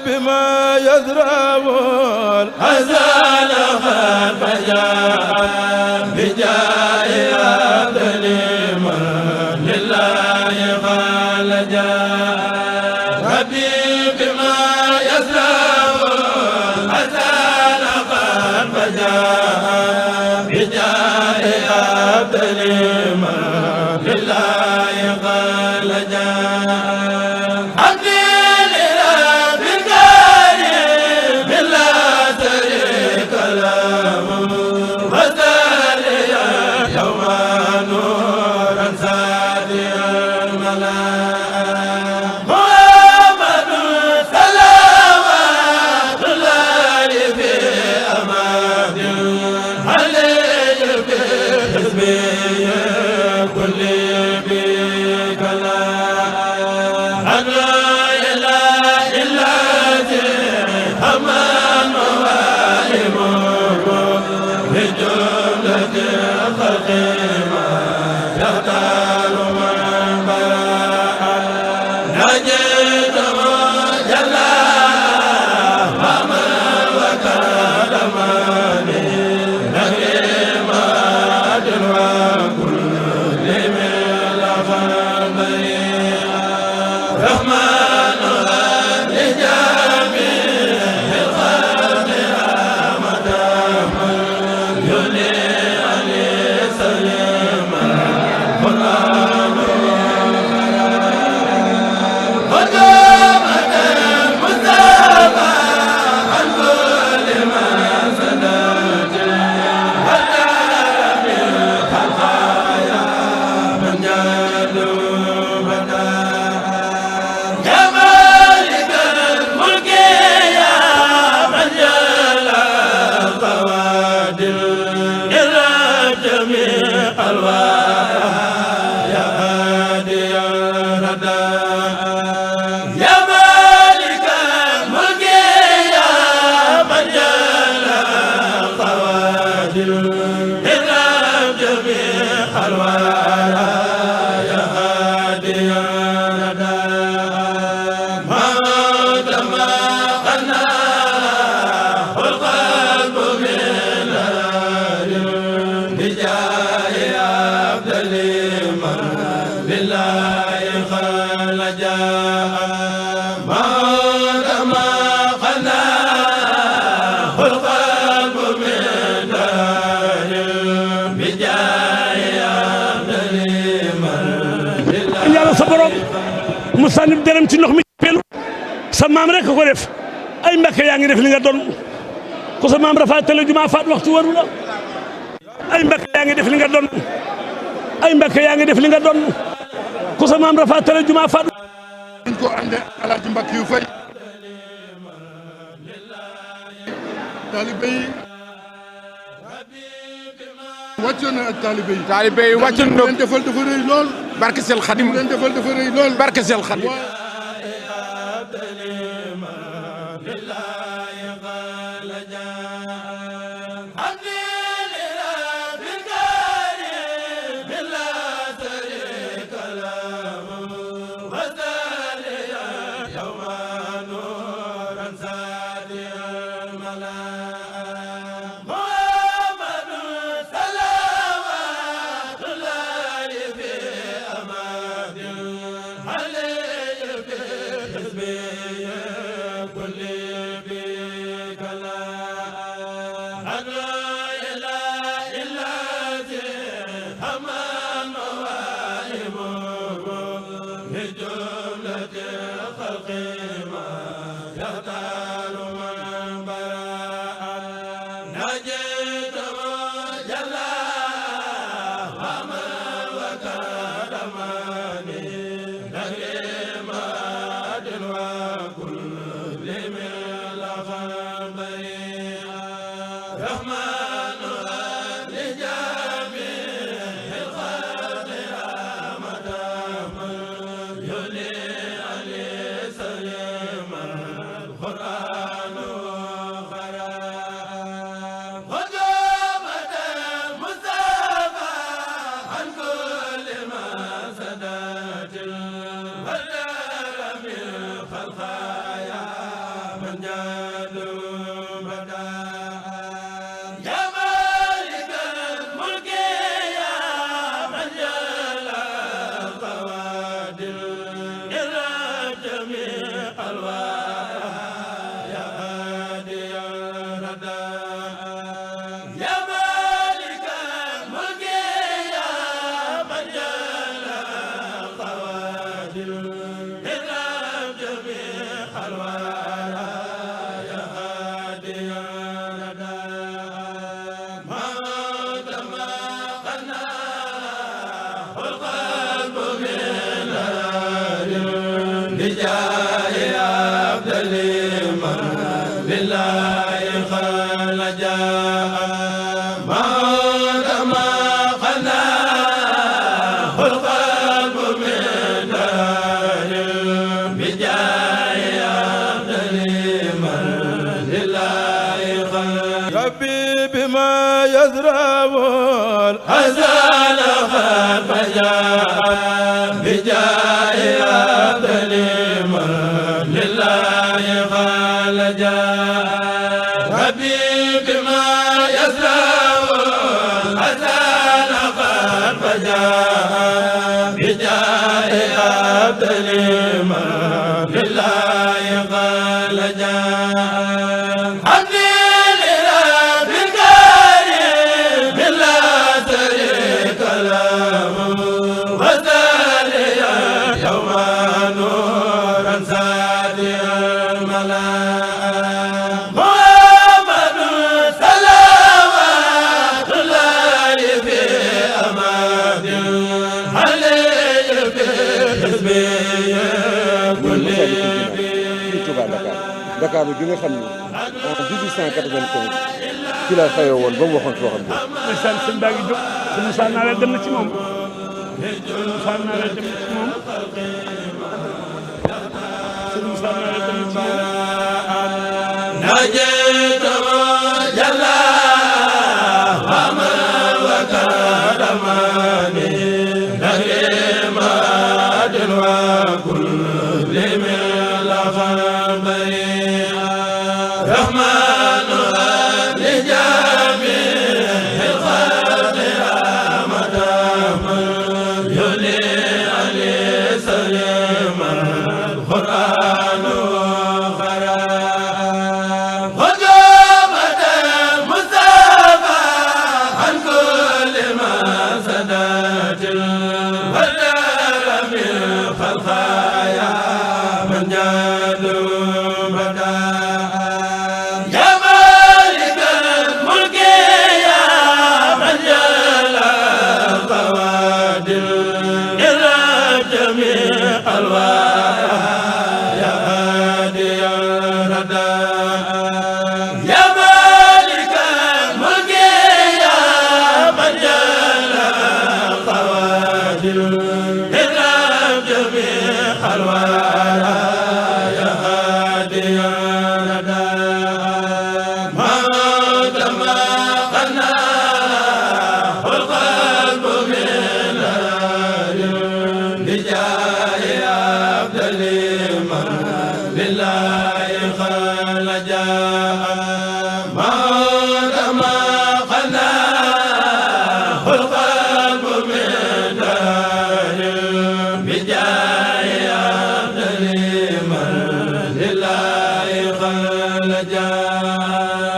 بما يزرع الحزن فجاء بجاه أبدل من لله خالجا ربي بما يزرع الحزن فجاء بجاه أبدل من لله خالجا mu sànni dërëm ci ndox mi pelu sa maam rek ko def ay Mbàkke yaa ngi def li nga doon ku sa maam dafa tele juma faat waxtu waru la ay Mbàkke yaa ngi def li nga doon ay Mbàkke yaa ngi def li nga doon ku sa maam dafa tele juma faat ñu ko ande Alaaji Mbàkke yu fay taalibe yi wàccoon na ak taalibe yi wàccoon na leen defal dafa rëy lool barke Sel Xadim leen defal dafa rëy lool barke Sel Xadim ربي بما يزرع الحزن فجاء بجاه عبد من لله قال جاء ربي بما يزرع الحزن فجاء بجاه عبد من لله قال جاء Dakar bi nga xam ne en 1895 ci la xëyoo woon ba mu waxoon soo xam ne. ndeysaan sëñ baa ngi jóg sëñ Moussa Nawel dem na ci moom sëñ Moussa Nawel dem na ci moom sëñ Moussa Nawel dem na ci لله خلجا